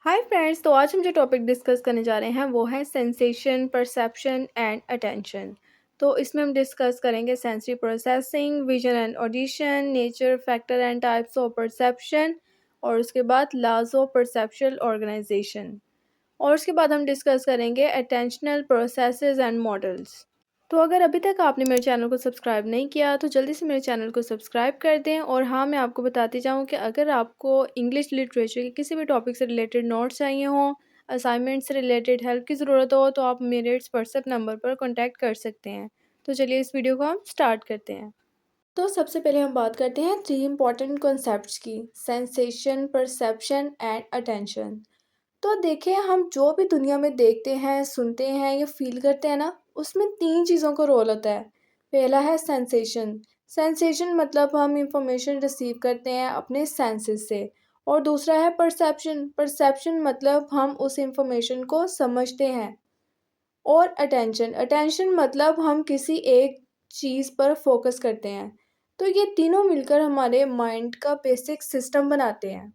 Hi friends, तो आज हम जो टॉपिक डिस्कस करने जा रहे हैं वो है सेंसेशन, परसेप्शन एंड अटेंशन। तो इसमें हम डिस्कस करेंगे sensory processing, vision and audition, nature, factor and types of perception, और उसके बाद लॉज ऑफ परसेप्शुअल ऑर्गेनाइजेशन। और उसके बाद हम डिस्कस करेंगे अटेंशनल प्रोसेसेस एंड मॉडल्स। तो अगर अभी तक आपने मेरे चैनल को सब्सक्राइब नहीं किया तो जल्दी से मेरे चैनल को सब्सक्राइब कर दें। और हाँ, मैं आपको बताती जाऊँ कि अगर आपको इंग्लिश लिटरेचर के किसी भी टॉपिक से रिलेटेड नोट्स चाहिए हों, असाइनमेंट से रिलेटेड हेल्प की ज़रूरत हो, तो आप मेरे इस व्हाट्सएप नंबर पर कॉन्टैक्ट कर सकते हैं। तो चलिए इस वीडियो को हम स्टार्ट करते हैं। तो सबसे पहले हम बात करते हैं 3 इंपॉर्टेंट कॉन्सेप्ट्स की: सेंसेशन, परसेप्शन एंड अटेंशन। तो देखिए, हम जो भी दुनिया में देखते हैं, सुनते हैं या फ़ील करते हैं ना, उसमें 3 चीज़ों का रोल होता है। पहला है सेंसेशन। सेंसेशन मतलब हम इंफॉर्मेशन रिसीव करते हैं अपने सेंसेस से। और दूसरा है परसेप्शन। परसेप्शन मतलब हम उस इंफॉर्मेशन को समझते हैं। और अटेंशन, अटेंशन मतलब हम किसी एक चीज़ पर फोकस करते हैं। तो ये तीनों मिलकर हमारे माइंड का बेसिक सिस्टम बनाते हैं।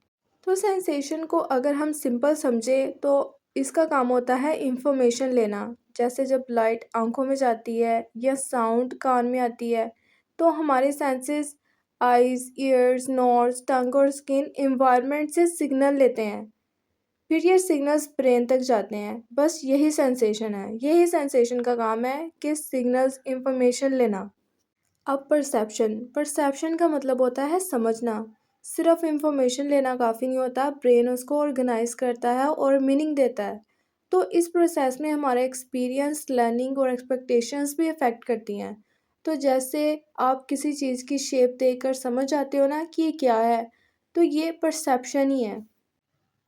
तो सेंसेशन को अगर हम सिंपल समझें तो इसका काम होता है इंफॉर्मेशन लेना। जैसे जब लाइट आंखों में जाती है या साउंड कान में आती है, तो हमारे सेंसेस आइज़, ईयर्स, नोज़, टंग और स्किन एनवायरनमेंट से सिग्नल लेते हैं। फिर ये सिग्नल्स ब्रेन तक जाते हैं। बस यही सेंसेशन है, यही सेंसेशन का काम है कि सिग्नल्स इंफॉर्मेशन लेना। अब परसेप्शन, परसेप्शन का मतलब होता है समझना। सिर्फ इंफॉर्मेशन लेना काफ़ी नहीं होता, ब्रेन उसको ऑर्गेनाइज करता है और मीनिंग देता है। तो इस प्रोसेस में हमारा एक्सपीरियंस, लर्निंग और एक्सपेक्टेशंस भी अफेक्ट करती हैं। तो जैसे आप किसी चीज़ की शेप देखकर समझ जाते हो ना कि ये क्या है, तो ये परसेप्शन ही है।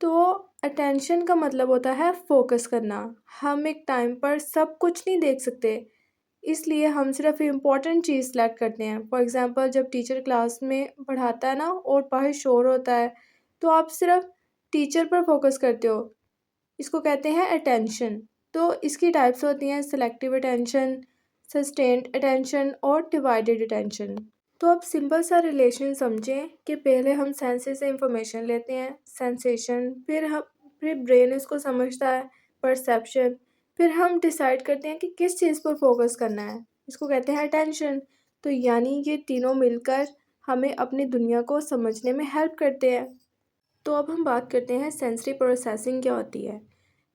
तो अटेंशन का मतलब होता है फोकस करना। हम एक टाइम पर सब कुछ नहीं देख सकते, इसलिए हम सिर्फ इम्पोर्टेंट चीज़ सेलेक्ट करते हैं। फॉर एग्ज़ाम्पल, जब टीचर क्लास में पढ़ाता है ना और बाहर शोर होता है, तो आप सिर्फ टीचर पर फोकस करते हो। इसको कहते हैं अटेंशन। तो इसकी टाइप्स होती हैं सेलेक्टिव अटेंशन, सस्टेन्ड अटेंशन और डिवाइडेड अटेंशन। तो अब सिंपल सा रिलेशन समझें कि पहले हम सेंसेस से इंफॉर्मेशन लेते हैं, सेंसेशन, फिर ब्रेन इसको समझता है, परसेप्शन, फिर हम डिसाइड करते हैं कि किस चीज़ पर फोकस करना है, इसको कहते हैं अटेंशन। तो यानी ये तीनों मिलकर हमें अपनी दुनिया को समझने में हेल्प करते हैं। तो अब हम बात करते हैं सेंसरी प्रोसेसिंग क्या होती है।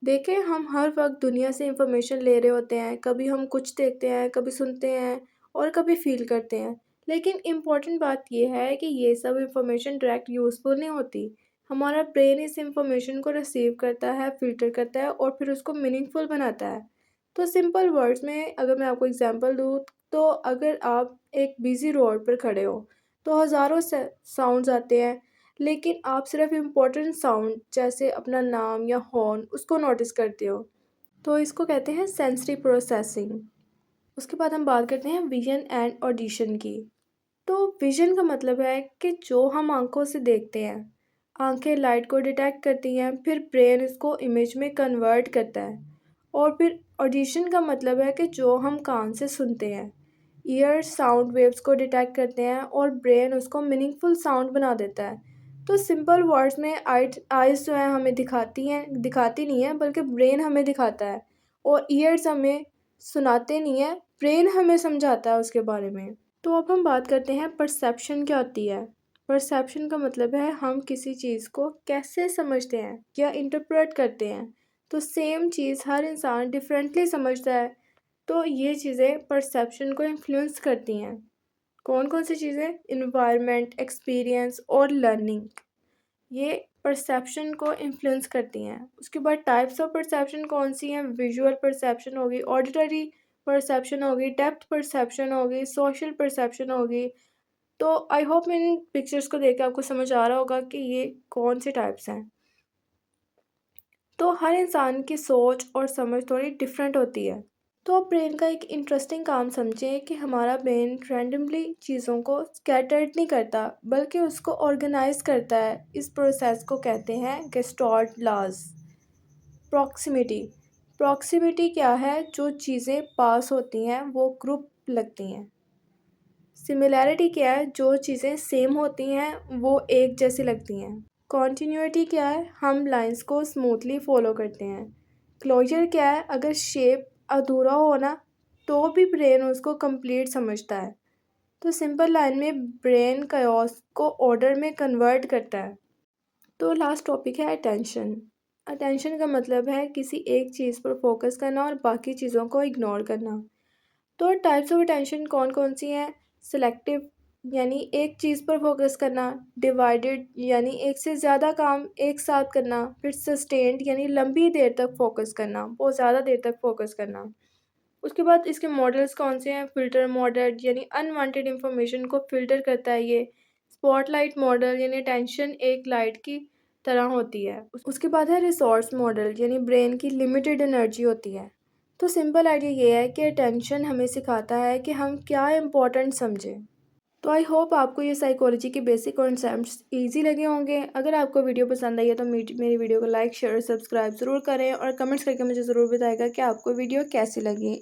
देखें, हम हर वक्त दुनिया से इंफॉर्मेशन ले रहे होते हैं। कभी हम कुछ देखते हैं, कभी सुनते हैं और कभी फील करते हैं। लेकिन इम्पॉर्टेंट बात यह है कि ये सब इंफॉर्मेशन डायरेक्ट यूज़फुल नहीं होती। हमारा ब्रेन इस इंफॉर्मेशन को रिसीव करता है, फ़िल्टर करता है और फिर उसको मीनिंगफुल बनाता है। तो सिंपल वर्ड्स में अगर मैं आपको एग्जांपल दूँ, तो अगर आप एक बिज़ी रोड पर खड़े हो, तो हज़ारों साउंड्स आते हैं, लेकिन आप सिर्फ इम्पोर्टेंट साउंड जैसे अपना नाम या हॉर्न उसको नोटिस करते हो। तो इसको कहते हैं सेंसरी प्रोसेसिंग। उसके बाद हम बात करते हैं विजन एंड ऑडिशन की। तो विजन का मतलब है कि जो हम आंखों से देखते हैं, आंखें लाइट को डिटेक्ट करती हैं, फिर ब्रेन इसको इमेज में कन्वर्ट करता है। और फिर ऑडिशन का मतलब है कि जो हम कान से सुनते हैं, ईयर्स साउंड वेव्स को डिटेक्ट करते हैं और ब्रेन उसको मीनिंगफुल साउंड बना देता है। तो सिंपल वर्ड्स में आइज़ जो है हमें दिखाती नहीं है, बल्कि ब्रेन हमें दिखाता है। और ईयर्स हमें सुनाते नहीं है, ब्रेन हमें समझाता है उसके बारे में। तो अब हम बात करते हैं परसेप्शन क्या होती है। परसेप्शन का मतलब है हम किसी चीज़ को कैसे समझते हैं या इंटरप्रेट करते हैं। तो सेम चीज़ हर इंसान डिफरेंटली समझता है। तो ये चीज़ें परसेप्शन को इन्फ्लुएंस करती हैं। कौन कौन सी चीज़ें? इन्वायरमेंट, एक्सपीरियंस और लर्निंग, ये परसेप्शन को इन्फ्लुएंस करती हैं। उसके बाद टाइप्स ऑफ परसेप्शन कौन सी हैं? विजुअल परसेप्शन होगी, ऑडिटरी परसेप्शन होगी, डेप्थ परसेप्शन होगी, सोशल परसेप्शन होगी। तो आई होप इन पिक्चर्स को देख के आपको समझ आ रहा होगा कि ये कौन से टाइप्स हैं। तो हर इंसान की सोच और समझ थोड़ी डिफरेंट होती है। तो आप ब्रेन का एक इंटरेस्टिंग काम समझें कि हमारा ब्रेन रैंडमली चीज़ों को स्कैटर्ड नहीं करता, बल्कि उसको ऑर्गेनाइज करता है। इस प्रोसेस को कहते हैं गेस्टाल्ट लॉज। प्रॉक्सिमिटी, प्रॉक्सिमिटी क्या है? जो चीज़ें पास होती हैं वो ग्रुप लगती हैं। सिमिलैरिटी क्या है? जो चीज़ें सेम होती हैं वो एक जैसी लगती हैं। कॉन्टिन्यूटी क्या है? हम लाइंस को स्मूथली फॉलो करते हैं। क्लोजर क्या है? अगर शेप अधूरा हो ना तो भी ब्रेन उसको कंप्लीट समझता है। तो सिंपल लाइन में ब्रेन chaos को ऑर्डर में कन्वर्ट करता है। तो लास्ट टॉपिक है अटेंशन। अटेंशन का मतलब है किसी एक चीज़ पर फोकस करना और बाकी चीज़ों को इग्नोर करना। तो टाइप्स ऑफ अटेंशन कौन कौन सी हैं? सिलेक्टिव यानी एक चीज़ पर फोकस करना, डिवाइडेड यानी एक से ज़्यादा काम एक साथ करना, फिर सस्टेन्ड यानी लंबी देर तक फोकस करना, बहुत ज़्यादा देर तक फोकस करना। उसके बाद इसके मॉडल्स कौन से हैं? फ़िल्टर मॉडल यानी अनवांटेड इंफॉर्मेशन को फ़िल्टर करता है ये। स्पॉटलाइट मॉडल यानी अटेंशन एक लाइट की तरह होती है। उसके बाद है रिसोर्स मॉडल यानी ब्रेन की लिमिटेड एनर्जी होती है। तो सिंपल आइडिया ये है कि अटेंशन हमें सिखाता है कि हम क्या इम्पोर्टेंट समझें। तो आई होप आपको ये साइकोलॉजी के बेसिक कॉन्सेप्ट्स ईजी लगे होंगे। अगर आपको वीडियो पसंद आई है तो मेरी वीडियो को लाइक शेयर और सब्सक्राइब ज़रूर करें और कमेंट्स करके मुझे ज़रूर बताएगा कि आपको वीडियो कैसी लगी।